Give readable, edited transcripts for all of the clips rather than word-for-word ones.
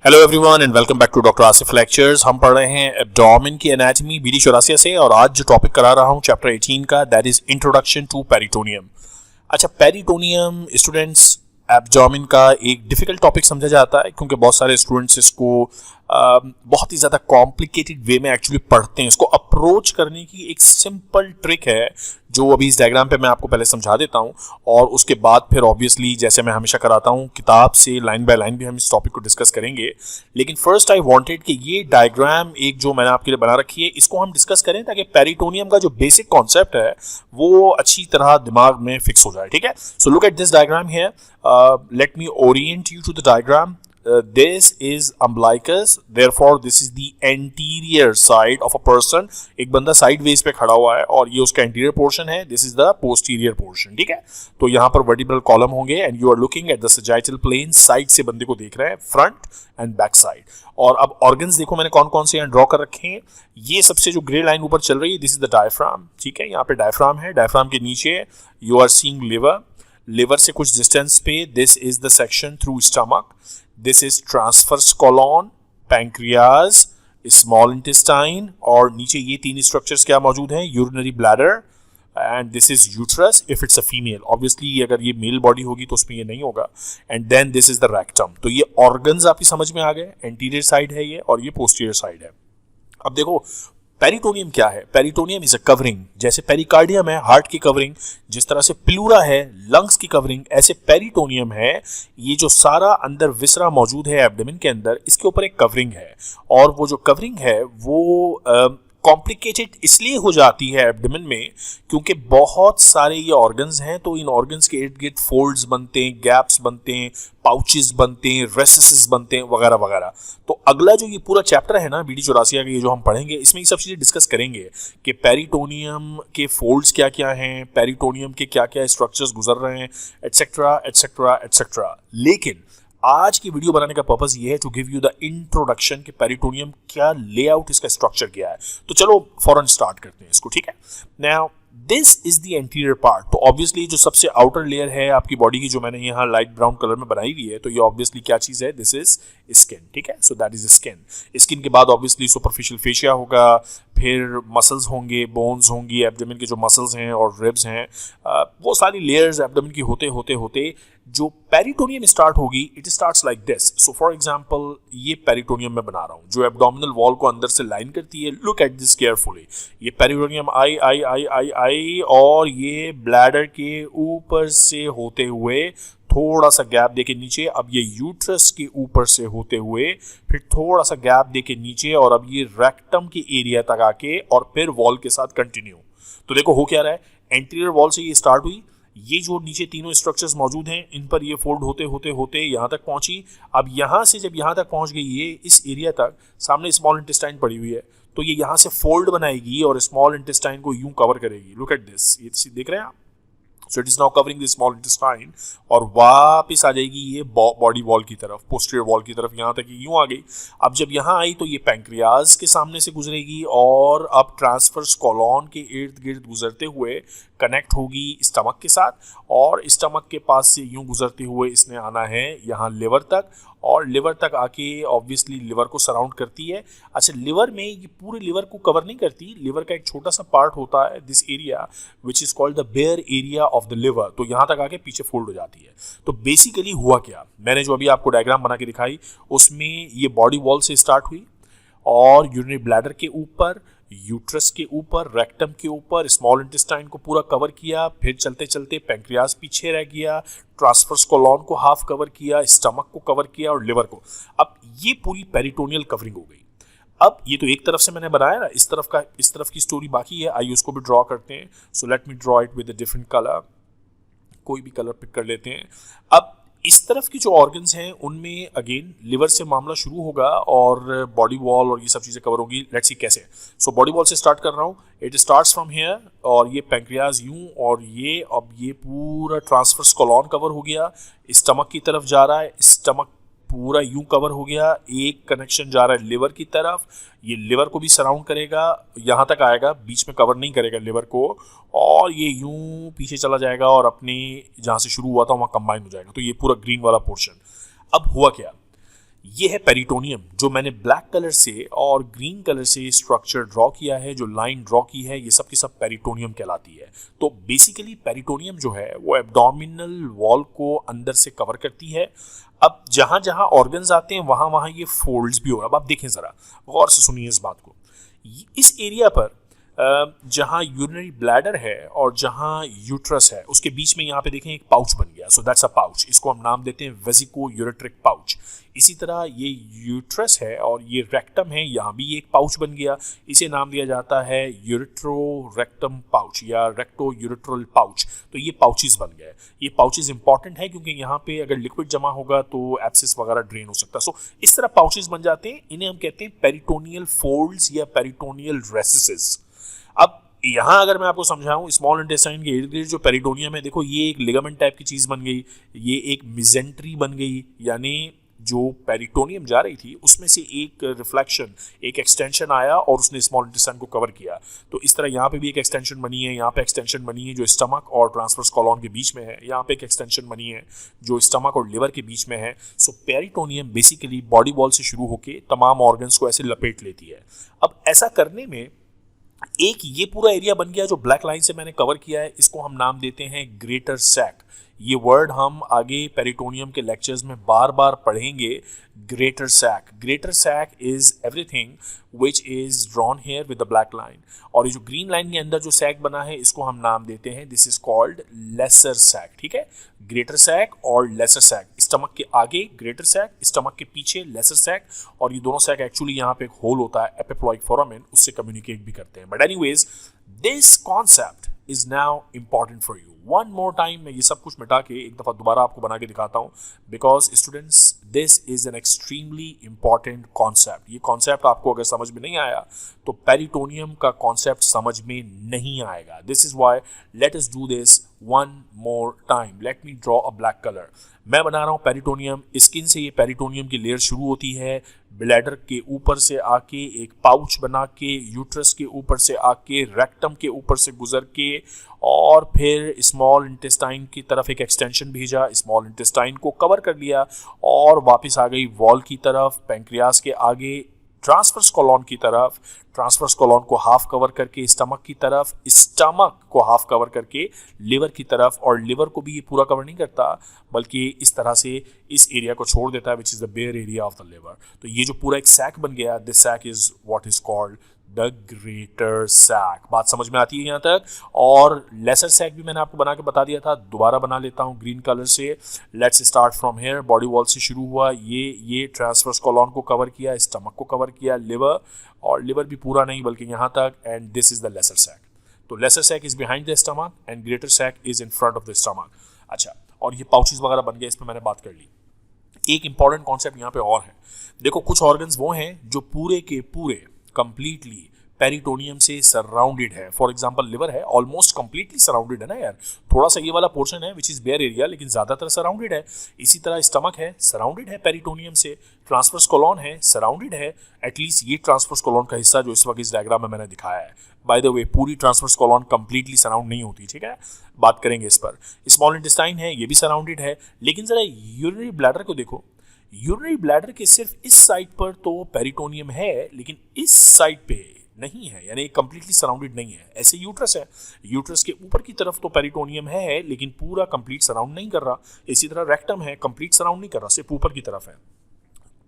Hello everyone and welcome back to doctor Asif lectures. हम पढ़ रहे हैं एब्डोमेन की एनाटॉमी बीडी चौरासिया से और आज जो टॉपिक करा रहा हूं चैप्टर 18 का, that is introduction to peritoneum. अच्छा, पेरिटोनियम स्टूडेंट्स एब्डोमेन का एक डिफिकल्ट टॉपिक समझा जाता है क्योंकि बहुत सारे स्टूडेंट्स इसको बहुत ही ज़्यादा कॉम्प्लिकेटेड वे में एक्चुअली पढ़ते हैं। इसको अप्रोच करने की एक सिंपल ट्रिक है जो अभी इस डायग्राम पे मैं आपको पहले समझा देता हूं और उसके बाद फिर ऑब्वियसली जैसे मैं हमेशा कराता हूं किताब से लाइन बाय लाइन भी हम इस टॉपिक को डिस्कस करेंगे। लेकिन फर्स्ट आई वांटेड कि ये डायग्राम एक जो मैंने आपके लिए बना रखी है इसको हम डिस्कस करें ताकि पेरिटोनियम का जो बेसिक कॉन्सेप्ट है वो अच्छी तरह दिमाग में फिक्स हो जाए। ठीक है, so look at this diagram here, let me orient you to the diagram. This is umbilicus, therefore this is the anterior side of a person। एक बंदा sideways पे खड़ा हुआ है और ये उसका anterior portion है, this is the posterior portion। ठीक है, तो यहाँ पर vertebral column होंगे and you are looking at the sagittal plane, side से बंदे को देख रहे हैं, front and back side। और अब organs देखो मैंने कौन कौन से यहाँ ड्रॉ कर रखे हैं। ये सबसे जो ग्रे लाइन ऊपर चल रही है, this is the diaphragm। ठीक है, यहाँ पे diaphragm है, diaphragm के नीचे you are seeing liver, liver से कुछ distance पे this is the section through stomach, this is transverse colon, pancreas, small intestine और नीचे ये तीन स्ट्रक्चर्स क्या मौजूद हैं, urinary bladder and this is uterus if it's a female। obviously अगर ये मेल बॉडी होगी तो उसमें ये नहीं होगा। and then this is the rectum। तो ये organs आपकी समझ में आ गए, anterior side है ये और ये posterior side है। अब देखो पेरिटोनियम क्या है। पेरिटोनियम इज अ कवरिंग, जैसे पेरिकार्डियम है हार्ट की कवरिंग, जिस तरह से प्लूरा है लंग्स की कवरिंग, ऐसे पेरिटोनियम है ये जो सारा अंदर विसरा मौजूद है एब्डोमेन के अंदर, इसके ऊपर एक कवरिंग है। और वो जो कवरिंग है वो कॉम्प्लिकेटेड इसलिए हो जाती है एब्डोमेन में क्योंकि बहुत सारे ये ऑर्गन्स हैं, तो इन ऑर्गन्स के इर्द गिर्द फोल्ड्स बनते हैं, गैप्स बनते हैं, पाउचेस बनते हैं, रेसेसेस बनते हैं वगैरह वगैरह। तो अगला जो ये पूरा चैप्टर है ना बीडी चौरासिया का, ये जो हम पढ़ेंगे इसमें ये सब चीज़ें डिस्कस करेंगे कि पेरिटोनियम के फोल्ड्स क्या क्या हैं, पेरिटोनियम के क्या क्या स्ट्रक्चर्स गुजर रहे हैं, एटसेट्रा एटसेट्रा एटसेट्रा। लेकिन आज की वीडियो बनाने का पर्पस ये है to give you the introduction कि पेरिटोनियम क्या लेआउट, इसका स्ट्रक्चर क्या है। तो चलो फौरन स्टार्ट करते हैं इसको। ठीक है, now this is the anterior part. तो ऑब्वियसली जो सबसे आउटर लेयर है आपकी बॉडी की, जो मैंने यहाँ लाइट ब्राउन कलर में बनाई हुई है, तो ये ऑब्वियसली क्या चीज है, दिस इज स्किन। ठीक है, so that is skin. Skin के बाद ऑब्वियसली सुपरफिशियल फेशिया होगा, फिर मसल्स होंगे, बोन्स होंगी, एब्डोमेन के जो मसल्स हैं और रिब्स हैं, वो सारी लेयर्स एब्डोमेन की होते होते होते जो पेरिटोनियम स्टार्ट होगी, it starts like this. So for example ये पेरिटोनियम मैं बना रहा हूँ जो एब्डोमिनल वॉल को अंदर से लाइन करती है। लुक एट दिस केयरफुली, ये पेरिटोनियम आई आई आई आई आई और ये ब्लैडर के ऊपर से होते हुए थोड़ा सा गैप देके नीचे, अब ये यूट्रस के ऊपर से होते हुए फिर थोड़ा सा गैप देके नीचे और अब ये रेक्टम के एरिया तक आके और फिर वॉल के साथ कंटिन्यू। तो देखो हो क्या रहा है, एंटीरियर वॉल से ये स्टार्ट हुई, ये जो नीचे तीनों स्ट्रक्चर्स मौजूद हैं इन पर ये फोल्ड होते होते होते यहाँ तक पहुंची। अब यहाँ से जब यहाँ तक पहुंच गई ये इस एरिया तक, सामने स्मॉल इंटेस्टाइन पड़ी हुई है, तो ये यहाँ से फोल्ड बनाएगी और स्मॉल इंटेस्टाइन को यूं कवर करेगी। लुक एट दिस, ये देख रहे हैं आप। So it is now covering the small intestine और वापस आ जाएगी ये बॉडी वॉल की तरफ, पोस्टीरियर वॉल की तरफ, यहाँ तक यूं आ गई। अब जब यहाँ आई तो ये पैंक्रियाज के सामने से गुजरेगी और अब ट्रांसफर्स कॉलोन के इर्द गिर्द गुजरते हुए कनेक्ट होगी स्टमक के साथ और स्टमक के पास से यूं गुजरते हुए इसने आना है यहाँ लिवर तक और लिवर तक आके ऑब्वियसली लिवर को सराउंड करती है। अच्छा, लिवर में ये पूरे लिवर को कवर नहीं करती, लिवर का एक छोटा सा पार्ट होता है this area which is called the bare area of the liver, तो यहाँ तक आके पीछे फोल्ड हो जाती है। तो बेसिकली हुआ क्या, मैंने जो अभी आपको डायग्राम बना के दिखाई उसमें ये बॉडी वॉल से स्टार्ट हुई और यूरिनरी ब्लैडर के ऊपर, यूट्रस के ऊपर, रेक्टम के ऊपर, स्मॉल इंटेस्टाइन को पूरा कवर किया, फिर चलते चलते पैंक्रियाज पीछे रह गया, ट्रांसफर्स कोलॉन को हाफ कवर किया, स्टमक को कवर किया और लिवर को। अब ये पूरी पेरिटोनियल कवरिंग हो गई। अब ये तो एक तरफ से मैंने बनाया ना, इस तरफ की स्टोरी बाकी है, आइए उसको भी ड्रॉ करते हैं। So let me draw it with a different colour, कोई भी कलर पिक कर लेते हैं। अब इस तरफ की जो ऑर्गन्स हैं उनमें अगेन लिवर से मामला शुरू होगा और बॉडी वॉल और ये सब चीज़ें कवर होगी। लेट्स सी कैसे। सो बॉडी वॉल से स्टार्ट कर रहा हूँ, इट स्टार्ट्स फ्रॉम हियर और ये पैंक्रियाज यूं और ये अब ये पूरा ट्रांसफर्स कोलॉन कवर हो गया, स्टमक की तरफ जा रहा है, स्टमक पूरा यूं कवर हो गया, एक कनेक्शन जा रहा है लिवर की तरफ, ये लिवर को भी सराउंड करेगा, यहाँ तक आएगा, बीच में कवर नहीं करेगा लिवर को, और ये यूं पीछे चला जाएगा और अपने जहाँ से शुरू हुआ था वहाँ कंबाइन हो जाएगा। तो ये पूरा ग्रीन वाला पोर्शन। अब हुआ क्या, ये है पेरिटोनियम, जो मैंने ब्लैक कलर से और ग्रीन कलर से स्ट्रक्चर ड्रॉ किया है, जो लाइन ड्रॉ की है, ये सब की सब पेरिटोनियम कहलाती है। तो बेसिकली पेरिटोनियम जो है वो एब्डोमिनल वॉल को अंदर से कवर करती है। अब जहां जहां ऑर्गन्स आते हैं वहां वहां ये फोल्ड्स भी हो रहा है। अब आप देखें जरा, गौर से सुनिए इस बात को। इस एरिया पर जहां यूरिनरी ब्लैडर है और जहां यूट्रस है, उसके बीच में यहाँ पे देखें एक पाउच बन गया। सो दैट्स अ पाउच, इसको हम नाम देते हैं वेसिको यूरेट्रिक पाउच। इसी तरह ये यूट्रस है और ये रेक्टम है, यहाँ भी एक पाउच बन गया, इसे नाम दिया जाता है यूरेट्रो रेक्टम पाउच या रेक्टो यूरेट्रल पाउच। तो ये पाउचेस बन गए। ये पाउचेस इंपॉर्टेंट है क्योंकि यहाँ पे अगर लिक्विड जमा होगा तो एब्सिस वगैरह ड्रेन हो सकता है। सो इस तरह पाउचेस बन जाते हैं, इन्हें हम कहते हैं पेरिटोनियल फोल्ड्स या पेरिटोनियल रेसिसेस। अब यहाँ अगर मैं आपको समझाऊं, स्मॉल इंटेस्टाइन के इर्द गिर्द जो पेरिटोनियम है, देखो ये एक लिगामेंट टाइप की चीज बन गई, ये एक मिजेंट्री बन गई, यानी जो पेरिटोनियम जा रही थी उसमें से एक रिफ्लेक्शन, एक एक्सटेंशन आया और उसने स्मॉल इंटेस्टाइन को कवर किया। तो इस तरह यहाँ पे भी एक एक्सटेंशन बनी है, यहाँ पे एक्सटेंशन बनी है जो स्टमक और ट्रांसवर्स कॉलम के बीच में है, यहाँ पे एक एक्सटेंशन बनी है जो स्टमक और लिवर के बीच में है। सो पेरिटोनियम बेसिकली बॉडी वॉल से शुरू होकर तमाम ऑर्गन्स को ऐसे लपेट लेती है। अब ऐसा करने में एक ये पूरा एरिया बन गया जो ब्लैक लाइन से मैंने कवर किया है, इसको हम नाम देते हैं ग्रेटर सैक। ये वर्ड हम आगे पेरिटोनियम के लेक्चर्स में बार बार पढ़ेंगे। Greater sac, greater sac is everything which is drawn here with the black line. और ये जो ग्रीन लाइन के अंदर जो सैक बना है, इसको हम नाम देते हैं, this is called lesser sac. ठीक है, ग्रेटर सैक और लेसर सैक। स्टमक के आगे ग्रेटर सैक, स्टमक के पीछे लेसर सैक। और ये दोनों सैक एक्चुअली यहाँ पे एक होल होता है एपिप्लॉइक फोरामेन, उससे कम्युनिकेट भी करते हैं। But anyways, this concept is now important for you. One more time मैं ये सब कुछ मिटा के एक दफा दोबारा आपको बना के दिखाता हूँ, because students this is an extremely important concept. ये कॉन्सेप्ट आपको अगर समझ में नहीं आया तो पेरिटोनियम का कॉन्सेप्ट समझ में नहीं आएगा। This is why let us do this one more time. Let me draw a black colour. मैं बना रहा हूँ पेरिटोनियम। स्किन से ये पेरिटोनियम की लेयर शुरू होती है, ब्लैडर के ऊपर से आके एक पाउच बना के, यूट्रस के ऊपर से आके, रेक्टम के ऊपर से गुजर के, और फिर स्मॉल इंटेस्टाइन की तरफ एक एक्सटेंशन भेजा, स्मॉल इंटेस्टाइन को कवर कर लिया और वापस आ गई वॉल की तरफ, पैंक्रियास के आगे ट्रांसवर्स कॉलम की तरफ, ट्रांसवर्स कॉलम को हाफ कवर करके स्टमक की तरफ, स्टमक को हाफ कवर करके लिवर की तरफ, और लिवर को भी ये पूरा कवर नहीं करता बल्कि इस तरह से इस एरिया को छोड़ देता है, which is the bare area of the liver. तो ये जो पूरा एक सैक बन गया, this sac is what is called the greater sac. बात समझ में आती है यहाँ तक? और लेसर सैक भी मैंने आपको बना के बता दिया था, दोबारा बना लेता हूँ ग्रीन कलर से। Let's start from here. Body wall से शुरू हुआ, ये ट्रांसवर्स कॉलम को कवर किया, स्टमक को कवर किया, लिवर, और लिवर भी पूरा नहीं बल्कि यहाँ तक, and this is the lesser sac. तो lesser sac is behind the stomach and greater sac is in front of the stomach. अच्छा, और ये पाउचेस वगैरह बन गए, इसमें मैंने बात कर ली। एक इंपॉर्टेंट कॉन्सेप्ट यहाँ पे और है। देखो, कुछ ऑर्गन्स वो हैं जो पूरे के पूरे कंप्लीटली पेरिटोनियम से सराउंडेड है। फॉर एग्जांपल लिवर है, ऑलमोस्ट कंप्लीटली सराउंडेड है ना यार, थोड़ा सा ये वाला पोर्शन है विच इज बेयर एरिया, लेकिन ज्यादातर सराउंडेड है। इसी तरह स्टमक है, सराउंडेड है पेरिटोनियम से। ट्रांसवर्स कॉलम है, सराउंडेड है, एटलीस्ट ये ट्रांसवर्स कॉलम का हिस्सा जो इस वक्त इस डायग्राम में मैंने दिखाया है। बाय द वे, पूरी ट्रांसवर्स कॉलम कंप्लीटली सराउंड नहीं होती, ठीक है, बात करेंगे इस पर। स्मॉल इंटेस्टाइन है, ये भी सराउंडेड है, लेकिन जरा यूरिनरी ब्लैडर को देखो। यूरिनरी ब्लैडर के सिर्फ इस साइड पर तो पेरिटोनियम है, लेकिन इस साइड पे नहीं है, यानी कंप्लीटली सराउंडेड नहीं है। ऐसे यूट्रस है, यूट्रस के ऊपर की तरफ तो पेरिटोनियम है लेकिन पूरा कंप्लीट सराउंड नहीं कर रहा। इसी तरह रेक्टम है, कंप्लीट सराउंड नहीं कर रहा, सिर्फ ऊपर की तरफ है।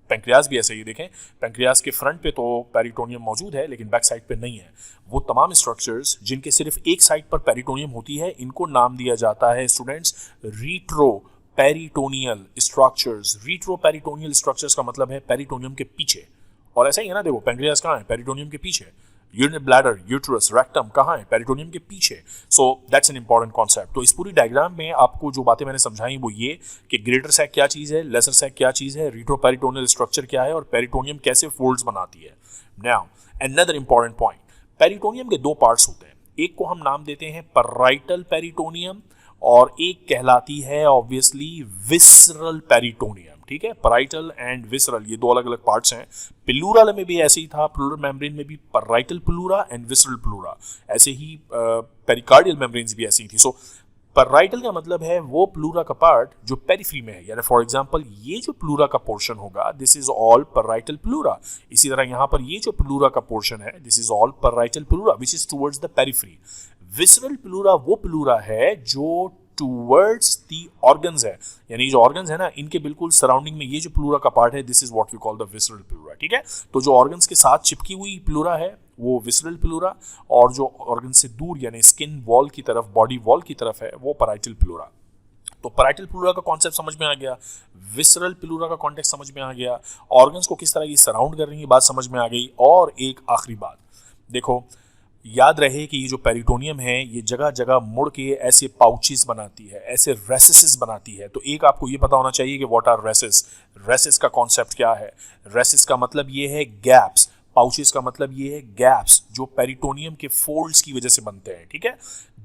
पैंक्रियास भी ऐसे ही देखें, पैंक्रियास के फ्रंट पे तो पेरिटोनियम मौजूद है लेकिन बैक साइड पे नहीं है। वो तमाम स्ट्रक्चर्स जिनके सिर्फ एक साइड पर पेरिटोनियम होती है, इनको नाम दिया जाता है students retroperitoneal structures. Retroperitoneal structures का मतलब है पेरिटोनियम के पीछे। और ऐसा ही है ना, देखो पैंक्रियास कहाँ है? पेरिटोनियम के पीछे। यूरिनरी ब्लैडर, यूट्रस, रेक्टम कहाँ है? पेरिटोनियम के पीछे। सो दैट्स एन इंपॉर्टेंट कॉन्सेप्ट। तो इस पूरी डायग्राम में आपको जो बातें मैंने समझाई वो ये कि ग्रेटर सैक क्या चीज़ है, लेसर सैक क्या चीज़ है, रीट्रोपेरिटोनियल स्ट्रक्चर क्या है, और पेरिटोनियम कैसे फोल्ड्स बनाती है। Now another important point, peritoneum के दो पार्ट्स होते हैं। एक को हम नाम देते हैं पैराइटल पेरिटोनियम और एक कहलाती है ऑब्वियसली विसरल पेरिटोनियम। ठीक है, पैराइटल एंड विसरल, ये दो अलग अलग पार्ट्स हैं। प्लूरल में भी ऐसे ही था, प्लूरल मेम्ब्रेन में भी parietal pleura and visceral pleura, ऐसे ही पेरिकार्डियल मेम्ब्रेन्स भी ऐसी ही थी। सो पैराइटल का मतलब है वो प्लूरा का पार्ट जो पेरिफ्री में है, यानी फॉर एग्जांपल ये जो प्लूरा का पोर्शन होगा this is all parietal pleura. इसी तरह यहां पर ये जो प्लूरा का पोर्शन है this is all parietal pleura which is towards the periphery. Visceral pleura वो प्लूरा है जो टुवर्ड्स दी ऑर्गन्स है, यानी जो ऑर्गन्स है ना इनके बिल्कुल सराउंडिंग में ये जो प्लूरा का पार्ट है this is what we call the visceral pleura. ठीक है, तो जो ऑर्गन्स के साथ चिपकी हुई प्लूरा है वो विसरल प्लूरा, और जो ऑर्गन से दूर यानी स्किन वॉल की तरफ, बॉडी वॉल की तरफ है वो पैराइटल प्लूरा। तो पैराइटल प्लूरा का कॉन्सेप्ट समझ में आ गया, विसरल प्लूरा का कॉन्टेक्स्ट समझ में आ गया, ऑर्गन्स को किस तरह ये सराउंड कर रही है बात समझ में आ गई। और एक आखिरी बात देखो, याद रहे कि ये जो पेरिटोनियम है ये जगह जगह मुड़ के ऐसे पाउचेस बनाती है, ऐसे रेसिस बनाती है। तो एक आपको ये पता होना चाहिए कि व्हाट आर रेसिस। रेसिस का कॉन्सेप्ट क्या है? रेसिस का मतलब ये है गैप्स, पाउचेस का मतलब ये है गैप्स जो पेरिटोनियम के फोल्ड्स की वजह से बनते हैं। ठीक है,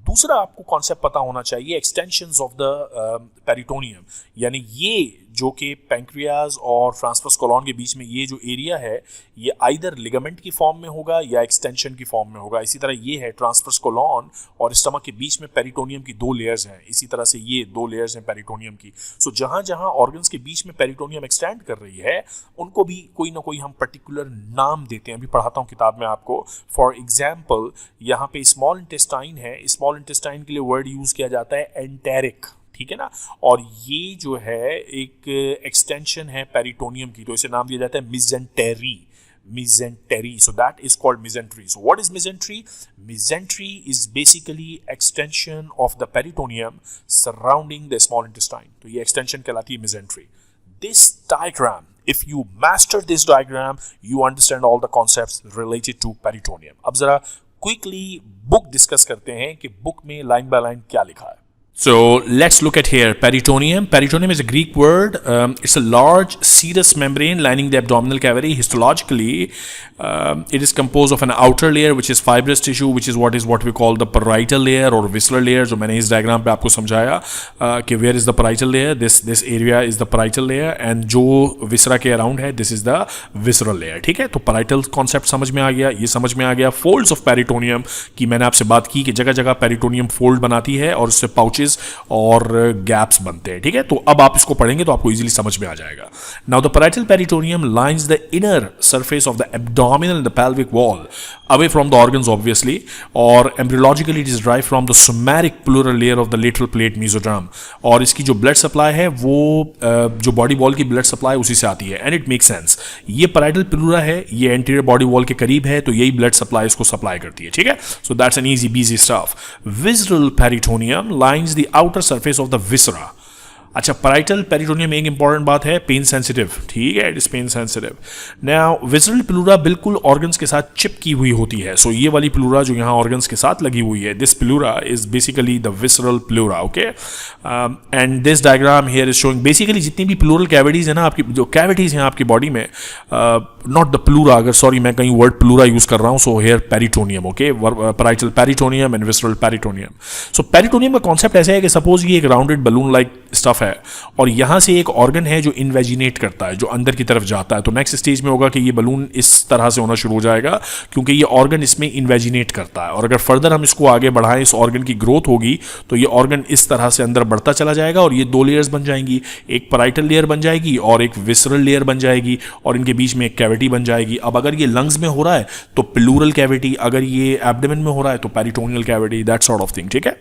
दूसरा आपको कॉन्सेप्ट पता होना चाहिए एक्सटेंशंस ऑफ द पेरिटोनियम, यानी ये जो कि पैंक्रियाज और ट्रांसवर्स कोलॉन के बीच में ये जो एरिया है ये आइदर लिगामेंट की फॉर्म में होगा या एक्सटेंशन की फॉर्म में होगा। इसी तरह ये है ट्रांसवर्स कोलॉन और स्टमक के बीच में पेरिटोनियम की 2 लेयर्स हैं, इसी तरह से ये 2 लेयर्स हैं पेरिटोनियम की। सो जहाँ जहाँ ऑर्गन्स के बीच में पेरिटोनियम एक्सटेंड कर रही है उनको भी कोई ना कोई हम पर्टिकुलर नाम देते हैं। अभी पढ़ाता हूँ किताब में आपको। फॉर एग्जाम्पल यहाँ पे स्मॉल इंटेस्टाइन है, स्मॉल इंटेस्टाइन के लिए वर्ड यूज किया जाता है एंटेरिक, ठीक है ना, और ये जो है एक एक्सटेंशन है पेरिटोनियम की, तो इसे नाम दिया जाता है मिजेंटेरी। Mesentery, so that is called mesentery. So what is mesentery? Mesentery is basically extension of the peritoneum surrounding the small intestine. तो ये extension कहलाती है mesentery. This diagram, if you master this diagram, you understand all the concepts related to peritoneum. अब जरा quickly book discuss करते हैं कि book में line by line क्या लिखा है। So let's look at here peritoneum. Peritoneum is a Greek word. It's a large serous membrane lining the abdominal cavity. Histologically, it is composed of an outer layer which is fibrous tissue, which is what we call the parietal layer or visceral layer. जो मैंने इस diagram पे आपको समझाया कि where is the parietal layer? This area is the parietal layer, and जो viscera के around है this is the visceral layer. ठीक है, तो parietal concept समझ में आ गया, ये समझ में आ गया। Folds of peritoneum की मैंने आपसे बात की कि जगह जगह peritoneum fold बनाती है और उससे pouches और गैप्स बनते हैं। ठीक है, तो अब आप इसको पढ़ेंगे तो आपको इजीली समझ में आ जाएगा। Now the parietal peritoneum lines the inner surface of the abdominal and the pelvic wall away from the organs obviously, और embryologically it is drive from the somatic pleural layer of the lateral plate mesoderm, और इसकी जो blood supply है वो जो body wall की blood supply उसी से आती है। एंड इट मेक्स सेंस, ये पैराइटल प्लूरा है, ये एंटीरियर बॉडी वॉल के करीब है, तो यही ब्लड सप्लाई इसको सप्लाई करती है। ठीक है, so that's an easy breezy stuff. Visceral peritoneum lines the outer surface of the viscera. अच्छा, पैराइटल पेरिटोनियम एक इंपॉर्टेंट बात है, पेन सेंसिटिव। ठीक है, it is pain sensitive. Now visceral pleura बिल्कुल ऑर्गन्स के साथ चिपकी हुई होती है। सो ये वाली प्लूरा जो यहाँ ऑर्गन्स के साथ लगी हुई है, this pleura is basically the visceral pleura. Okay, and this diagram here is showing basically जितनी भी प्लूरल कैविटीज है ना, आपकी जो कैविटीज हैं आपकी बॉडी में, नॉट द प्लूरा, अगर सॉरी मैं कहीं वर्ड प्लूरा यूज कर रहा हूँ, so here peritoneum. Okay, parietal peritoneum and visceral peritoneum. So peritoneum का कॉन्सेप्ट ऐसा है कि सपोज ये एक राउंडेड बलून लाइक स्टफ है और यहां से एक ऑर्गन है जो इन्वेजिनेट करता है, जो अंदर की तरफ जाता है। तो नेक्स्ट स्टेज में होगा कि ये बलून इस तरह से होना शुरू हो जाएगा क्योंकि ये ऑर्गन इसमें इन्वेजिनेट करता है, और अगर फर्दर हम इसको आगे बढ़ाएं, इस ऑर्गन की ग्रोथ होगी तो ये ऑर्गन इस तरह से अंदर बढ़ता चला जाएगा और ये 2 लेयर्स बन जाएंगी, एक पैराइटल लेयर बन जाएगी और एक विसरल लेयर बन जाएगी, और इनके बीच में एक कैविटी बन जाएगी। अब अगर ये लंग्स में हो रहा है तो प्लूरल कैविटी, अगर ये एब्डोमेन में हो रहा है तो peritoneal cavity, that sort of thing. ठीक है,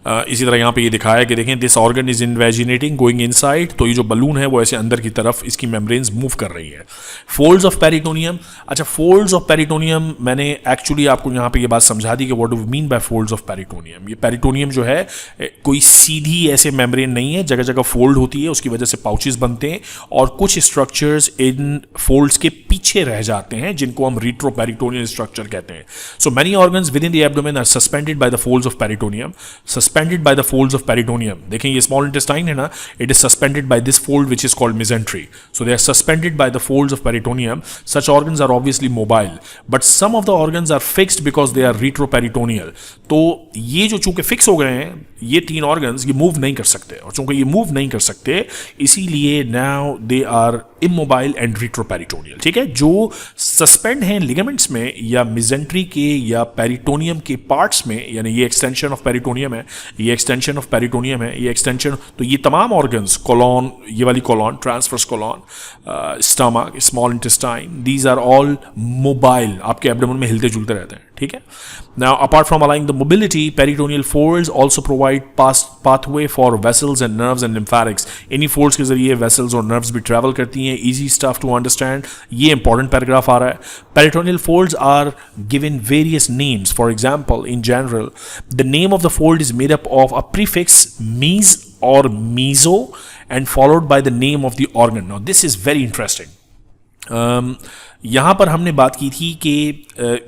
इसी तरह यहाँ पे ये दिखाया कि देखें this organ is invaginating going inside, तो ये जो बलून है वो ऐसे अंदर की तरफ इसकी मेम्ब्रेन्स मूव कर रही है। Folds of peritoneum. अच्छा, फोल्ड्स ऑफ पेरिटोनियम मैंने एक्चुअली आपको यहाँ पे ये बात समझा दी कि what do we mean by folds of peritoneum. ये पेरिटोनियम जो है कोई सीधी ऐसे मेम्ब्रेन नहीं है, जगह जगह फोल्ड होती है, उसकी वजह से पाउचेस बनते हैं और कुछ स्ट्रक्चर्स इन फोल्ड्स के पीछे रह जाते हैं जिनको हम रिट्रोपेरिटोनियल स्ट्रक्चर कहते हैं। So many organs within the abdomen are suspended by the folds of peritoneum. Suspended by the folds of peritoneum. देखें ये small intestine है ना, it is suspended by this fold which is called mesentery. So they are suspended by the folds of peritoneum. Such organs are obviously mobile, but some of the organs are fixed because they are retroperitoneal. तो ये जो चूंकि fix हो गए हैं, ये 3 organs ये move नहीं कर सकते, और चूंकि ये मूव नहीं कर सकते इसीलिए now they are immobile and retroperitoneal. ठीक है, जो सस्पेंड हैं लिगामेंट्स में या मिजेंट्री के या पेरिटोनियम के पार्ट्स में, यानी ये एक्सटेंशन ऑफ पेरिटोनियम है, ये एक्सटेंशन ऑफ पेरिटोनियम है, ये एक्सटेंशन, तो ये तमाम ऑर्गन्स, कोलॉन, ये वाली colon, transverse colon, stomach, small intestine, these are all mobile, आपके एब्डोमेन में हिलते जुलते रहते हैं, ठीक है। Now apart from allowing the mobility, peritoneal folds also provide pathway for vessels and nerves and lymphatics. इन्हीं फोल्ड्स के जरिए वेसल्स और नर्व्स भी ट्रैवल करती हैं। ईजी स्टफ टू अंडरस्टैंड, ये इंपॉर्टेंट पैराग्राफ आ रहा है। Peritoneal folds are given various names, for example in general the name of the fold is made up of a prefix mes और meso and followed by the name of the organ. Now this is very interesting. यहाँ पर हमने बात की थी कि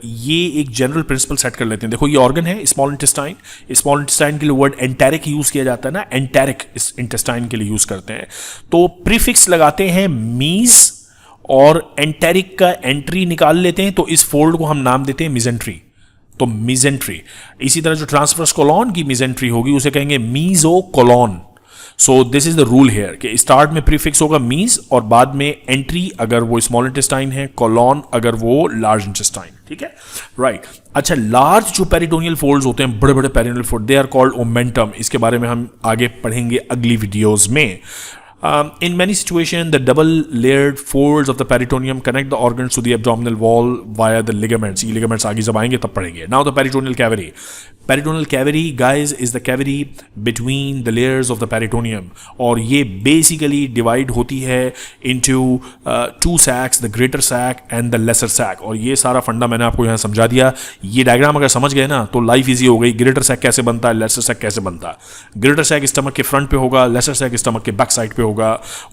ये एक जनरल प्रिंसिपल सेट कर लेते हैं। देखो ये ऑर्गन है स्मॉल इंटेस्टाइन, स्मॉल इंटेस्टाइन के लिए वर्ड एंटेरिक यूज किया जाता है ना, एंटेरिक इस इंटेस्टाइन के लिए यूज करते हैं। तो प्रीफिक्स लगाते हैं मीज और एंटेरिक का एंट्री निकाल लेते हैं, तो इस फोल्ड को हम नाम देते हैं मिजेंट्री। तो मिजेंट्री, इसी तरह जो ट्रांसवर्स कोलॉन की मिजेंट्री होगी उसे कहेंगे mesocolon. So this is the rule here कि स्टार्ट में प्रीफिक्स होगा मीज और बाद में एंट्री अगर वो स्मॉल इंटेस्टाइन है, कोलॉन अगर वो लार्ज इंटेस्टाइन, ठीक है, राइट। अच्छा, लार्ज जो पेरिटोनियल फोल्ड्स होते हैं, बड़े बड़े peritoneal fold, they are called omentum. इसके बारे में हम आगे पढ़ेंगे अगली वीडियोज में। In many situations, the double-layered folds of the peritoneum connect the organs to the abdominal wall via the ligaments. ये ligaments आगे जब आएंगे तब पढ़ेंगे. Now the peritoneal cavity. Peritoneal cavity, guys, is the cavity between the layers of the peritoneum. और ये basically divide होती है into two sacs, the greater sac and the lesser sac. और ये सारा फंडा मैंने आपको यहाँ समझा दिया. ये डायग्राम अगर समझ गए ना तो लाइफ इजी हो गई. ग्रेटर sac कैसे बनता है, lesser sac कैसे बनता है. ग्रेटर sac स्टमक के फ्रंट पे होगा, lesser sac स्टमक के बैक साइड पे होगा,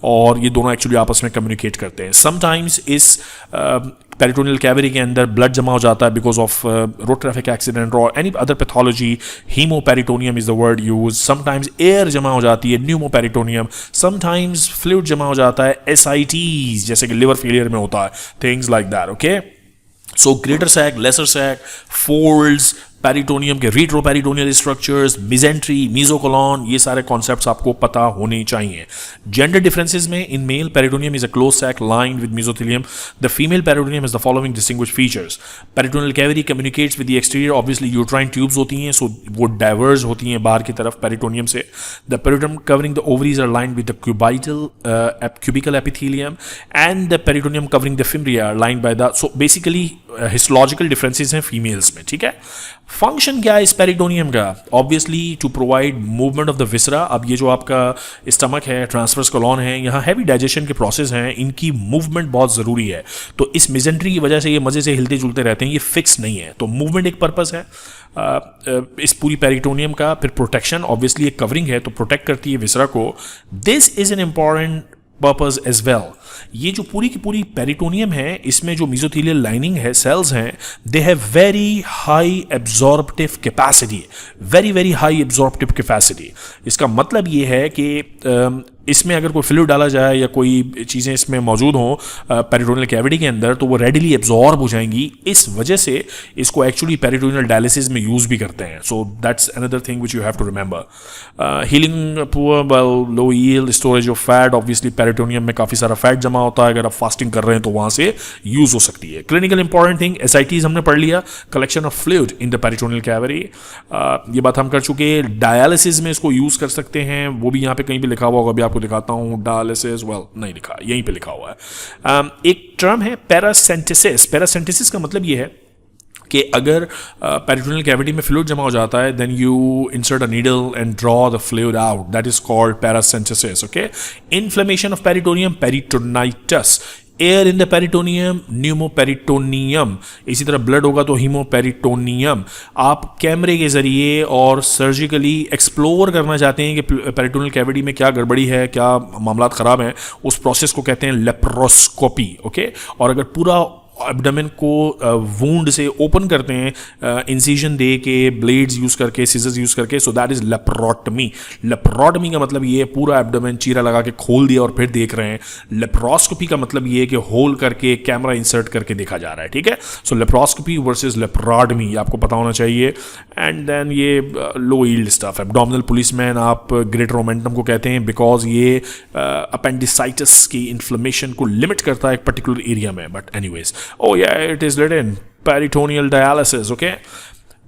और ये दोनों एक्चुअली आपस में कम्युनिकेट करते हैं. समटाइम्स इस पेरिटोनियल कैविटी के अंदर ब्लड जमा हो जाता है because of road traffic accident और any other pathology. Haemoperitoneum is the word use. Sometimes air जमा हो जाती है, न्यूमोपेरिटोनियम. समटाइम्स फ्लूइड जमा हो जाता है, एसआईटीज, जैसे कि लिवर फेलियर में होता है, things like that. Okay, so greater sac, lesser sac, folds, peritoneum के रीट्रोपेरिटोनियल स्ट्रक्चर्स, मिजेंट्री, मीजोकोलॉन, ये सारे कॉन्सेप्ट्स आपको पता होने चाहिए. जेंडर डिफरेंसेस में, in male peritoneum is a close sac lined with mesothelium. The female peritoneum is the following distinguished features. Peritoneal cavity communicates with the exterior, obviously uterine tubes होती हैं, सो वो डाइवर्ज होती हैं बाहर की तरफ पेरिटोनियम से. The peritoneum covering the ovaries are lined with the cubical epithelium and the peritoneum covering the fimbria are lined by the. So basically histological differences हैं फीमेल्स में, ठीक है. फंक्शन क्या है इस पेरिटोनियम का? Obviously to provide movement of the viscera. अब ये जो आपका स्टमक है, ट्रांसवर्स कोलॉन है, यहाँ हैवी डाइजेशन के प्रोसेस हैं, इनकी मूवमेंट बहुत ज़रूरी है. तो इस मिजेंट्री की वजह से ये मज़े से हिलते जुलते रहते हैं, ये फिक्स नहीं है. तो मूवमेंट एक पर्पस है इस पूरी पेरिटोनियम का. फिर प्रोटेक्शन, ऑब्वियसली एक कवरिंग है तो प्रोटेक्ट करती है विसरा को. This is an important purpose as well. ये जो पूरी की पूरी पेरिटोनियम है, इसमें जो मेसोथेलियल लाइनिंग है, सेल्स हैं, they have very high absorptive capacity, very very high absorptive capacity. इसका मतलब ये है कि इसमें अगर कोई फ्लूइड डाला जाए या कोई चीज़ें इसमें मौजूद हों पेरिटोनियल कैविटी के अंदर, तो वो रेडिली एब्जॉर्ब हो जाएंगी. इस वजह से इसको एक्चुअली पेरिटोनियल डायलिसिस में यूज़ भी करते हैं. So that's another thing which you have to remember. Healing poor low yield storage of fat. Obviously peritoneum में काफ़ी सारा फैट जमा होता है, अगर आप फास्टिंग कर रहे हैं तो वहाँ से यूज़ हो सकती है. क्लिनिकल इंपॉर्टेंट थिंग, एसआईटीज हमने पढ़ लिया, collection of fluid in the peritoneal cavity, ये बात हम कर चुके हैं. डायलिसिस में इसको यूज़ कर सकते हैं, वो भी यहाँ पे कहीं भी लिखा हुआ होगा, अभी आपको दिखाता हूँ. डायलिसिस, वेल नहीं लिखा, यहीं पे लिखा हुआ है. एक टर्म है पैरासेंटेसिस. पैरासेंटेसिस का मतलब ये है कि अगर पेरिटोनियल कैविटी में फ्लूइड जमा हो जाता है, then you insert a needle and draw the fluid out. That is called paracentesis. Okay. Inflammation of peritoneum, peritonitis. Air in the peritoneum, pneumoperitoneum. इसी तरह ब्लड होगा तो हीमोपेरिटोनियम. आप कैमरे के जरिए और सर्जिकली एक्सप्लोर करना चाहते हैं कि पेरिटोनियल कैविटी में क्या गड़बड़ी है, क्या मामला ख़राब हैं, उस प्रोसेस को कहते हैं लेप्रोस्कोपी. ओके. और अगर पूरा एब्डोमेन को वूंड से ओपन करते हैं इंसिजन दे के, ब्लेड्स यूज़ करके, सीजर्स यूज़ करके, so that is laparotomy. Laparotomy का मतलब ये है पूरा एब्डोमेन चीरा लगा के खोल दिया और फिर देख रहे हैं. लेप्रोस्कोपी का मतलब ये है कि होल करके कैमरा इंसर्ट करके देखा जा रहा है, ठीक है. सो लेप्रोस्कोपी वर्सेस लेप्रोटमी, ये आपको पता होना चाहिए. एंड देन ये लो यील्ड स्टफ. एब्डोमिनल पुलिसमैन आप ग्रेटर ओमेंटम को कहते हैं बिकॉज ये अपेंडिसाइटिस की इन्फ्लेमेशन को लिमिट करता है एक पर्टिकुलर एरिया में. But anyways, oh yeah, it is written peritoneal dialysis. Okay.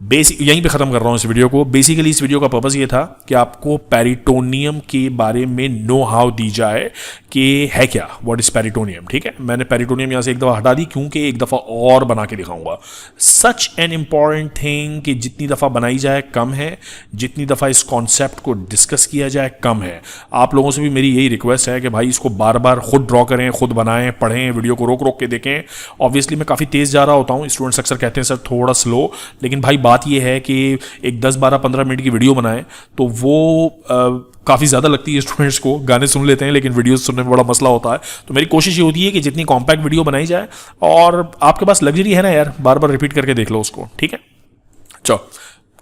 Basic यहीं पे ख़त्म कर रहा हूँ इस वीडियो को। बेसिकली इस वीडियो का पर्पज़ ये था कि आपको पेरिटोनियम के बारे में नो हाउ दी जाए कि है क्या, व्हाट इज़ पेरिटोनियम। ठीक है, मैंने पेरिटोनियम यहाँ से एक दफ़ा हटा दी क्योंकि एक दफ़ा और बना के दिखाऊंगा। सच एन इम्पॉर्टेंट थिंग कि जितनी दफ़ा बनाई जाए कम है, जितनी दफ़ा इस कॉन्सेप्ट को डिस्कस किया जाए कम है। आप लोगों से भी मेरी यही रिक्वेस्ट है कि भाई इसको बार बार खुद ड्रॉ करें, खुद बनाएं, पढ़ें, वीडियो को रोक रोक के देखें। ऑब्वियसली मैं काफ़ी तेज़ जा रहा होता हूँ, स्टूडेंट्स अक्सर कहते हैं सर थोड़ा स्लो, लेकिन भाई बात यह है कि एक 10, 12, 15 मिनट की वीडियो बनाएं तो वो काफ़ी ज़्यादा लगती है स्टूडेंट्स को। गाने सुन लेते हैं लेकिन वीडियो सुनने में बड़ा मसला होता है। तो मेरी कोशिश ये होती है कि जितनी कॉम्पैक्ट वीडियो बनाई जाए, और आपके पास लग्जरी है ना यार, बार बार रिपीट करके देख लो उसको। ठीक है, चलो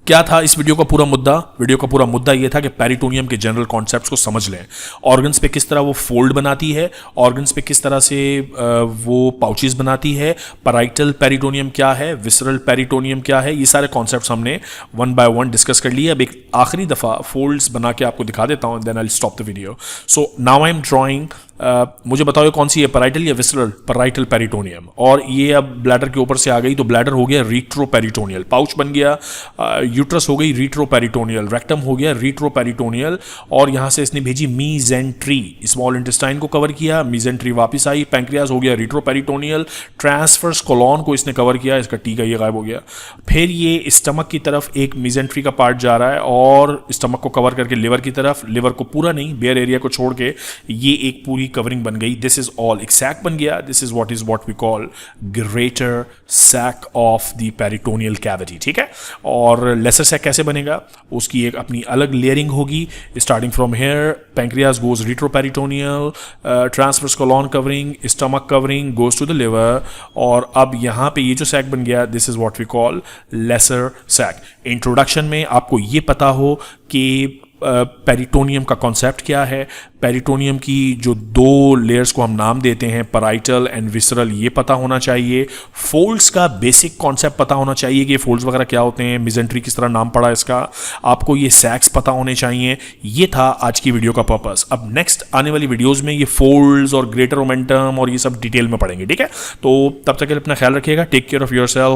क्या था इस वीडियो का पूरा मुद्दा? वीडियो का पूरा मुद्दा यह था कि पेरिटोनियम के जनरल कॉन्सेप्ट्स को समझ लें। ऑर्गन्स पे किस तरह वो फोल्ड बनाती है, ऑर्गन्स पे किस तरह से वो पाउचेस बनाती है, पैराइटल पेरिटोनियम क्या है, विसरल पेरिटोनियम क्या है, ये सारे कॉन्सेप्ट्स हमने वन बाय वन डिस्कस कर लिए। अब एक आखिरी दफ़ा फोल्ड्स बना के आपको दिखा देता हूँ, then I will stop the video. So now I am drawing, मुझे बताओ ये कौन सी है, पैराइटल या विसरल? Parietal peritoneum. और ये अब ब्लैडर के ऊपर से आ गई तो ब्लैडर हो गया रीट्रोपेरिटोनियल, पाउच बन गया, यूट्रस हो गई रीट्रोपेरिटोनियल, रेक्टम हो गया रीट्रोपेरिटोनियल, और यहाँ से इसने भेजी मीजेंट्री, स्मॉल इंटेस्टाइन को कवर किया, मीजेंट्री वापस आई, पैंक्रियाज हो गया रीट्रोपेरिटोनियल, ट्रांसफर्स कोलॉन को इसने कवर किया, इसका टी का ये गायब हो गया। फिर ये स्टमक की तरफ एक मीजेंट्री का पार्ट जा रहा है और स्टमक को कवर करके लिवर की तरफ, लिवर को पूरा नहीं, बेयर एरिया को छोड़ के ये एक पूरी कवरिंग बन गई। दिस इज ऑल एक सैक बन गया। This is what we call greater sac of the peritoneal cavity. ठीक है, और लेसर सैक कैसे बनेगा, उसकी एक अपनी अलग लेयरिंग होगी। Starting from here, pancreas goes retroperitoneal, transverse colon covering, stomach covering goes to the liver, और अब यहाँ पे ये जो सैक बन गया, this is what we call lesser sac. Introduction में आपको ये पता हो कि पेरिटोनियम का कॉन्सेप्ट क्या है, पेरिटोनियम की जो दो लेयर्स को हम नाम देते हैं पैराइटल एंड विसरल, ये पता होना चाहिए। फोल्ड्स का बेसिक कॉन्सेप्ट पता होना चाहिए कि फोल्ड्स वगैरह क्या होते हैं, मिजेंट्री किस तरह नाम पड़ा इसका, आपको ये सैक्स पता होने चाहिए। ये था आज की वीडियो का पर्पस। अब नेक्स्ट आने वाली वीडियोस में ये फोल्ड्स और ग्रेटर मोमेंटम और ये सब डिटेल में पढ़ेंगे। ठीक है, तो तब तक के लिए अपना ख्याल रखिएगा। Take care of yourself.